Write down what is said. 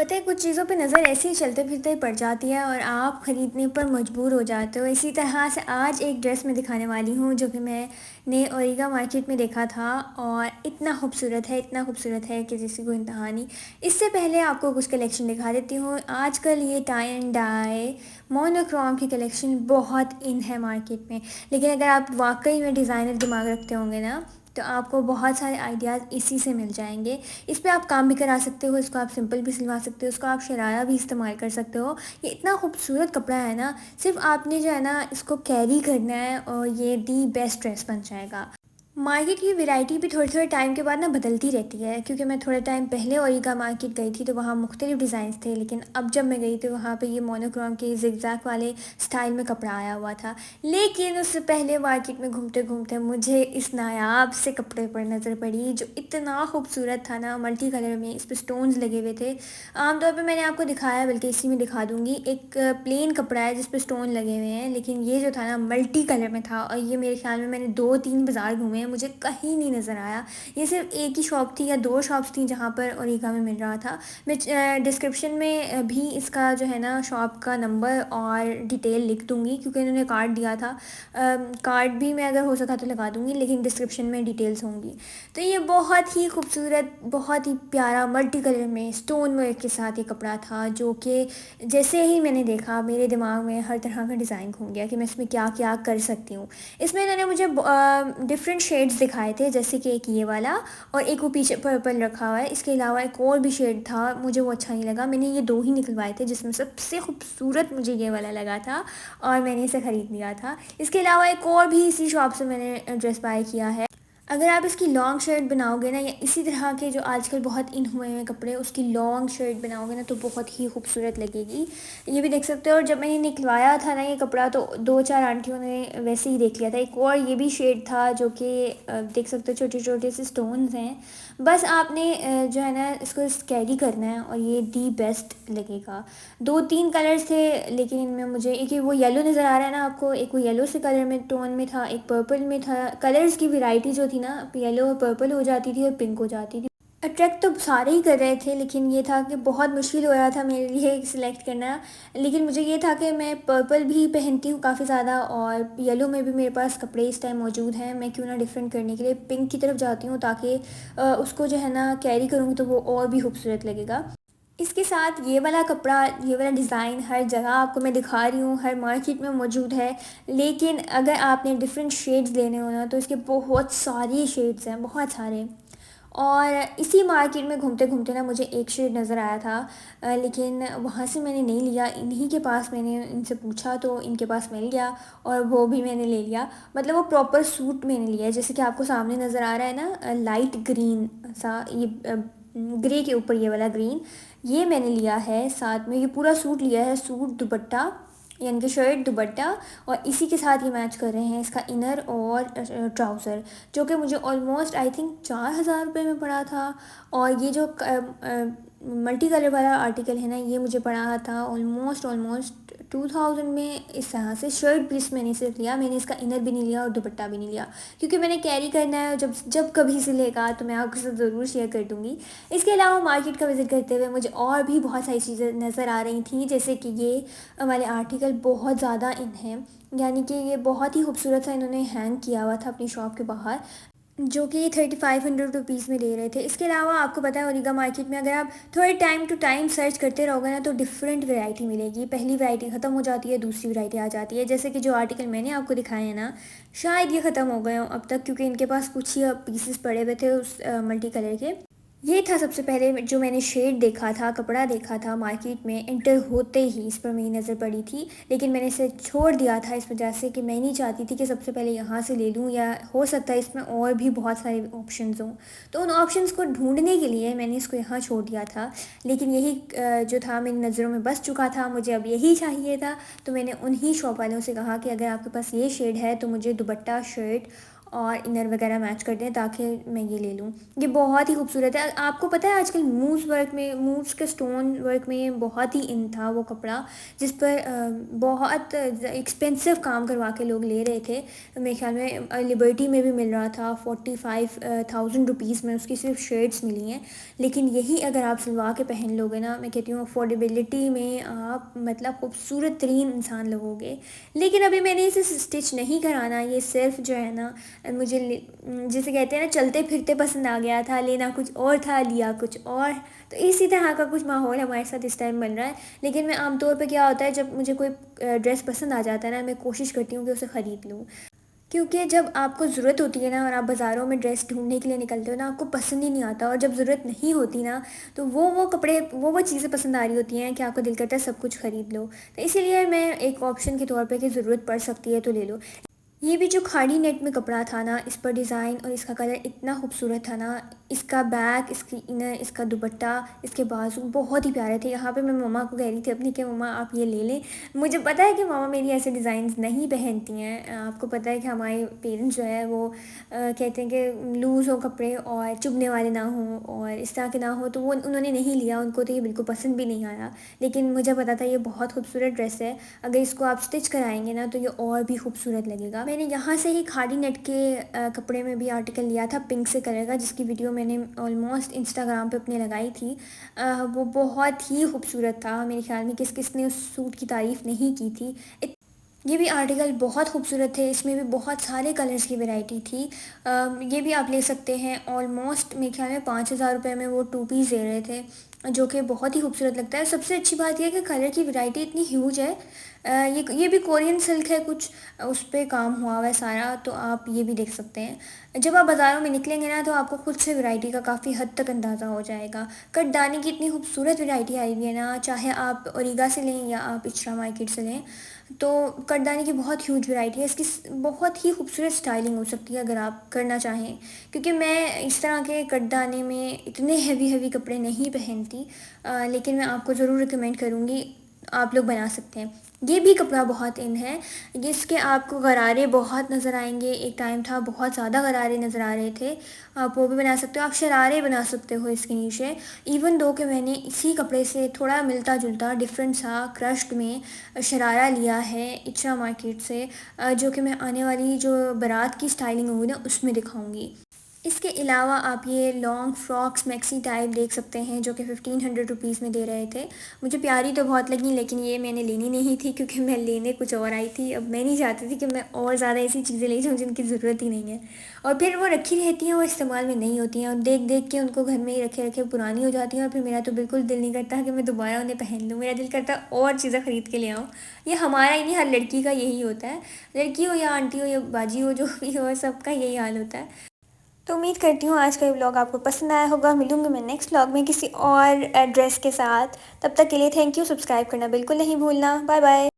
पता है कुछ चीज़ों पे नज़र ऐसे ही चलते फिरते ही पड़ जाती है और आप ख़रीदने पर मजबूर हो जाते हो। इसी तरह से आज एक ड्रेस मैं दिखाने वाली हूँ जो कि मैंने ओरिगा मार्केट में देखा था और इतना खूबसूरत है कि जिसकी कोई इंतहा नहीं। इससे पहले आपको कुछ कलेक्शन दिखा देती हूँ। आजकल ये टाई एंड डाई मोनोक्रोम की कलेक्शन बहुत इन है मार्केट में, लेकिन अगर आप वाकई में डिज़ाइनर दिमाग रखते होंगे ना तो आपको बहुत सारे आइडियाज़ इसी से मिल जाएंगे। इस पे आप काम भी करा सकते हो, इसको आप सिंपल भी सिलवा सकते हो, इसको आप शरारा भी इस्तेमाल कर सकते हो। ये इतना खूबसूरत कपड़ा है ना, सिर्फ आपने जो है ना इसको कैरी करना है और ये दी बेस्ट ड्रेस बन जाएगा। मार्केट की वैरायटी भी थोड़े-थोड़े टाइम के बाद ना बदलती रहती है, क्योंकि मैं थोड़े टाइम पहले ओरिगा मार्केट गई थी तो वहाँ मुख्तलिफ डिज़ाइंस थे, लेकिन अब जब मैं गई तो वहाँ पे ये मोनोक्रोम के ज़िगज़ैग वाले स्टाइल में कपड़ा आया हुआ था। लेकिन उससे पहले मार्केट में घूमते-घूमते मुझे इस नायाब से कपड़े पर नज़र पड़ी जो इतना खूबसूरत था ना, मल्टी कलर में इस पे स्टोन्स लगे हुए थे। आमतौर पे मैंने आपको दिखाया, बल्कि इसी में दिखा दूँगी, एक प्लेन कपड़ा है जिस पे स्टोन लगे हुए हैं, लेकिन ये जो था ना मल्टी कलर में था और ये मेरे ख़्याल में मैंने 2-3 बाज़ार घूमे हैं, मुझे कहीं नहीं नज़र आया। ये सिर्फ़ एक ही शॉप थी या 2 शॉप्स थी जहाँ पर ओरिगा में मिल रहा था। मैं डिस्क्रिप्शन में भी इसका जो है ना शॉप का नंबर और डिटेल लिख दूँगी, क्योंकि इन्होंने कार्ड दिया था। कार्ड भी मैं अगर हो सका तो लगा दूँगी, लेकिन डिस्क्रिप्शन में डिटेल्स होंगी। तो ये बहुत ही खूबसूरत, बहुत ही प्यारा मल्टी कलर में स्टोन वर्क के साथ ये कपड़ा था, जो कि जैसे ही मैंने देखा मेरे दिमाग में हर तरह का डिज़ाइन घूम गया कि मैं इसमें क्या-क्या कर सकती हूँ। इसमें इन्होंने मुझे डिफरेंट शेड्स दिखाए थे, जैसे कि एक ये वाला और एक वो पीछे पर्पल रखा हुआ है। इसके अलावा एक और भी शेड था, मुझे वो अच्छा नहीं लगा। मैंने ये 2 ही निकलवाए थे, जिसमें सबसे खूबसूरत मुझे ये वाला लगा था और मैंने इसे ख़रीद लिया था। इसके अलावा एक और भी इसी शॉप से मैंने ड्रेस बाय किया है। अगर आप इसकी लॉन्ग शर्ट बनाओगे ना, या इसी तरह के जो आजकल बहुत इन हुए हैं कपड़े, उसकी लॉन्ग शर्ट बनाओगे ना तो बहुत ही खूबसूरत लगेगी। ये भी देख सकते हो। और जब मैंने निकलवाया था ना ये कपड़ा तो 2-4 आंटियों ने वैसे ही देख लिया था। एक और ये भी शेड था जो कि देख सकते हो छोटे-छोटे से स्टोन्स हैं। बस आपने जो है ना इसको कैरी करना है और ये दी बेस्ट लगेगा। 2-3 कलर्स थे, लेकिन इनमें मुझे एक वो येलो नज़र आ रहा है ना आपको, एक वो येलो से कलर में टोन में था, एक पर्पल में था। कलर्स की वैरायटी जो थी ना, येलो और पर्पल हो जाती थी और पिंक हो जाती थी। अट्रैक्ट तो सारे ही कर रहे थे, लेकिन ये था कि बहुत मुश्किल हो रहा था मेरे लिए सिलेक्ट करना। लेकिन मुझे ये था कि मैं पर्पल भी पहनती हूँ काफ़ी ज़्यादा और येलो में भी मेरे पास कपड़े इस टाइम मौजूद हैं। मैं क्यों ना डिफरेंट करने के लिए पिंक की तरफ जाती हूँ, ताकि उसको जो है ना कैरी करूँगी तो वो और भी खूबसूरत लगेगा। इसके साथ ये वाला कपड़ा, ये वाला डिज़ाइन हर जगह आपको मैं दिखा रही हूँ, हर मार्केट में मौजूद है। लेकिन अगर आपने डिफरेंट शेड्स लेने हो ना तो इसके बहुत सारी शेड्स हैं, बहुत सारे। और इसी मार्केट में घूमते घूमते ना मुझे एक शेड नज़र आया था, लेकिन वहाँ से मैंने नहीं लिया। इन्हीं के पास मैंने इनसे पूछा तो इनके पास मिल गया और वो भी मैंने ले लिया। मतलब वो प्रॉपर सूट मैंने लिया है, जैसे कि आपको सामने नज़र आ रहा है ना, लाइट ग्रीन सा, ये ग्रे के ऊपर ये वाला ग्रीन, ये मैंने लिया है। साथ में ये पूरा सूट लिया है, सूट दुपट्टा, यानी कि शर्ट दुपट्टा, और इसी के साथ ये मैच कर रहे हैं इसका इनर और ट्राउज़र, जो कि मुझे ऑलमोस्ट आई थिंक 4,000 रुपये में पड़ा था। और ये जो मल्टी कलर वाला आर्टिकल है ना, ये मुझे पड़ा था ऑलमोस्ट 2000 में। इस तरह से शर्ट पीस मैंने सिर्फ लिया, मैंने इसका इनर भी नहीं लिया और दुपट्टा भी नहीं लिया, क्योंकि मैंने कैरी करना है। जब जब कभी से लेगा तो मैं आपके साथ ज़रूर शेयर कर दूँगी। इसके अलावा मार्केट का विज़िट करते हुए मुझे और भी बहुत सारी चीज़ें नज़र आ रही थी, जैसे कि ये वाले आर्टिकल बहुत ज़्यादा इन हैं, यानी कि ये बहुत ही खूबसूरत सा इन्होंने हैंग किया हुआ था अपनी शॉप के बाहर, जो कि 3500 रुपीज़ में दे रहे थे। इसके अलावा आपको पता है ओरिगा मार्केट में अगर आप थोड़े टाइम टू टाइम सर्च करते रहोगे ना तो डिफरेंट वैरायटी मिलेगी। पहली वैरायटी ख़त्म हो जाती है, दूसरी वैरायटी आ जाती है। जैसे कि जो आर्टिकल मैंने आपको दिखाए हैं ना, शायद ये ख़त्म हो गए हों अब तक, क्योंकि इनके पास कुछ ही पीसेस पड़े हुए थे उस मल्टी कलर के। ये था सबसे पहले जो मैंने शेड देखा था, कपड़ा देखा था मार्केट में, एंटर होते ही इस पर मेरी नज़र पड़ी थी। लेकिन मैंने इसे छोड़ दिया था इस वजह से कि मैं नहीं चाहती थी कि सबसे पहले यहाँ से ले लूँ, या हो सकता है इसमें और भी बहुत सारे ऑप्शंस हों। तो उन ऑप्शंस को ढूंढने के लिए मैंने इसको यहाँ छोड़ दिया था। लेकिन यही जो था मेरी नज़रों में बस चुका था, मुझे अब यही चाहिए था। तो मैंने उन्हीं शॉप वालों से कहा कि अगर आपके पास ये शेड है तो मुझे दुपट्टा, शर्ट और इनर वगैरह मैच करते हैं ताकि मैं ये ले लूँ। ये बहुत ही खूबसूरत है। आपको पता है आजकल मूव्स के स्टोन वर्क में बहुत ही इन था वो कपड़ा, जिस पर बहुत एक्सपेंसिव काम करवा के लोग ले रहे थे। मेरे ख्याल में लिबर्टी में भी मिल रहा था 45,000 रुपीज़ में, उसकी सिर्फ शेड्स मिली हैं। लेकिन यही अगर आप सिलवा के पहन लोगे ना, मैं कहती हूँ अफोर्डेबिलिटी में आप मतलब खूबसूरत तरीन इंसान लगोगे। लेकिन अभी मैंने इसे स्टिच नहीं कराना, ये सिर्फ जो है ना मुझे जिसे कहते हैं ना चलते फिरते पसंद आ गया था, लेना कुछ और था लिया कुछ और। तो इसी तरह का कुछ माहौल हमारे साथ इस टाइम बन रहा है। लेकिन मैं आमतौर पे क्या होता है, जब मुझे कोई ड्रेस पसंद आ जाता है ना, मैं कोशिश करती हूँ कि उसे ख़रीद लूँ। क्योंकि जब आपको ज़रूरत होती है ना और आप बाज़ारों में ड्रेस ढूंढने के लिए निकलते हो ना, आपको पसंद ही नहीं आता। और जब ज़रूरत नहीं होती ना, तो वो कपड़े वो चीज़ें पसंद आ रही होती हैं कि आपको दिल करता है सब कुछ ख़रीद लो। तो इसीलिए मैं एक ऑप्शन के तौर पे कि ज़रूरत पड़ सकती है तो ले लो। ये भी जो खाड़ी नेट में कपड़ा था ना, इस पर डिज़ाइन और इसका कलर इतना खूबसूरत था ना। इसका बैक, इसकी इनर, इसका दुपट्टा, इसके बाजू बहुत ही प्यारे थे। यहाँ पे मैं मम्मा को कह रही थी अपनी कि मम्मा आप ये ले लें। मुझे पता है कि मामा मेरी ऐसे डिज़ाइंस नहीं पहनती हैं। आपको पता है कि हमारे पेरेंट्स जो है वो कहते हैं कि लूज़ हो कपड़े और चुभने वाले ना हों और इस तरह के ना हो, तो वो उन्होंने नहीं लिया। उनको तो ये बिल्कुल पसंद भी नहीं आया। लेकिन मुझे पता था ये बहुत खूबसूरत ड्रेस है, अगर इसको आप स्टिच कराएंगे ना तो ये और भी खूबसूरत लगेगा। मैंने यहाँ से ही खाड़ी नेट के कपड़े में भी आर्टिकल लिया था पिंक से कलर का, जिसकी वीडियो मैंने ऑलमोस्ट इंस्टाग्राम पे अपने लगाई थी। वो बहुत ही खूबसूरत था। मेरे ख्याल में किस किस ने उस सूट की तारीफ़ नहीं की थी। ये भी आर्टिकल बहुत खूबसूरत थे, इसमें भी बहुत सारे कलर्स की वैरायटी थी। ये भी आप ले सकते हैं। ऑलमोस्ट मेरे ख्याल में 5,000 रुपये में वो 2 पीस दे रहे थे, जो कि बहुत ही खूबसूरत लगता है। सबसे अच्छी बात यह है कि कलर की वैरायटी इतनी ह्यूज है। ये भी कोरियन सिल्क है कुछ, उस पर काम हुआ हुआ है सारा, तो आप ये भी देख सकते हैं। जब आप बाज़ारों में निकलेंगे ना, तो आपको खुद से वैरायटी का काफ़ी हद तक अंदाज़ा हो जाएगा। कटदाने की इतनी खूबसूरत वैरायटी आई हुई है ना, चाहे आप ओरिगा से लें या आप इचरा मार्केट से लें, तो कटदाने की बहुत ह्यूज वैरायटी है। इसकी बहुत ही खूबसूरत स्टाइलिंग हो सकती है अगर आप करना चाहें। क्योंकि मैं इस तरह के कटदाने में इतने हैवी कपड़े नहीं पहनती, लेकिन मैं आपको ज़रूर रिकमेंड करूँगी, आप लोग बना सकते हैं। ये भी कपड़ा बहुत इन है। इसके आपको गरारे बहुत नज़र आएंगे। एक टाइम था बहुत ज़्यादा गरारे नज़र आ रहे थे, आप वो भी बना सकते हो। आप शरारे बना सकते हो इसके नीचे। इवन दो कि मैंने इसी कपड़े से थोड़ा मिलता जुलता डिफरेंट सा क्रश्ड में शरारा लिया है इचरा मार्केट से, जो कि मैं आने वाली जो बारात की स्टाइलिंग होगी ना उसमें दिखाऊंगी। इसके अलावा आप ये लॉन्ग फ्रॉक्स मैक्सी टाइप देख सकते हैं, जो कि 1,500 रुपीज़ में दे रहे थे। मुझे प्यारी तो बहुत लगी, लेकिन ये मैंने लेनी नहीं थी क्योंकि मैं लेने कुछ और आई थी। अब मैं नहीं चाहती थी कि मैं और ज़्यादा ऐसी चीज़ें ले जाऊँ जिनकी ज़रूरत ही नहीं है, और फिर वो रखी रहती हैं, वो इस्तेमाल में नहीं होती हैं, और देख देख के उनको घर में ही रखे रखे पुरानी हो जाती हैं। और फिर मेरा तो बिल्कुल दिल नहीं करता कि मैं दोबारा उन्हें पहन लूँ। मेरा दिल करता है और चीज़ें ख़रीद के ले आऊँ। ये हमारा ही नहीं, हर लड़की का यही होता है। लड़की हो या आंटी हो या बाजी हो, जो भी हो, सबका यही हाल होता है। तो उम्मीद करती हूँ आज का ये व्लॉग आपको पसंद आया होगा। मिलूंगी मैं नेक्स्ट व्लॉग में किसी और ड्रेस के साथ। तब तक के लिए थैंक यू। सब्सक्राइब करना बिल्कुल नहीं भूलना। Bye bye.